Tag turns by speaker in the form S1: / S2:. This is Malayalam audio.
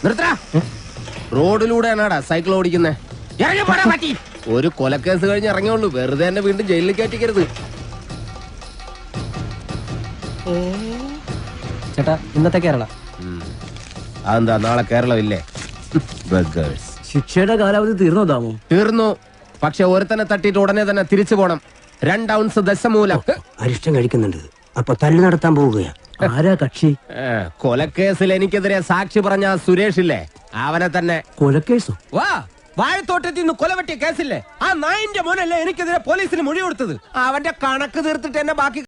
S1: നിർത്തടാ. റോഡിലൂടെയാണാടാ സൈക്കിൾ ഓടിക്കുന്നേ. ഒരു കൊലക്കേസ് കഴിഞ്ഞ് ഇറങ്ങിയുള്ളൂ, വെറുതെ എന്നെ വീണ്ടും ജയിലിൽ കയറ്റിക്കരുത്.
S2: ചേട്ടാ ഇന്നത്തെ കേരള
S1: അതെന്താ നാളെ കേരളം ഇല്ലേ?
S2: ശിക്ഷയുടെ കാലാവധി തീർന്നോ ദാമു?
S1: തീർന്നു. പക്ഷെ ഒരുത്തനെ തട്ടിയിട്ട് ഉടനെ തന്നെ തിരിച്ചു പോണം. 2 ഔൺസ് ദശമൂലം.
S3: അരിഷ്ടം കഴിക്കുന്നുണ്ട്. അപ്പൊ തല്ലു നടത്താൻ പോവുകയാ.
S2: ആരാ കക്ഷി?
S1: കൊലക്കേസിൽ എനിക്കെതിരെ സാക്ഷി പറഞ്ഞ സുരേഷ് ഇല്ലേ, അവനെ തന്നെ.
S2: കൊലക്കേസോ?
S1: വാ, വാഴത്തോട്ടത്തിൽ നിന്ന് കൊലവെട്ടിയ കേസില്ലേ, ആ നായിന്റെ മോനല്ലേ എനിക്കെതിരെ പോലീസിന് മൊഴി കൊടുത്തത്. അവന്റെ കണക്ക് തീർത്തിട്ട് എന്നെ ബാക്കി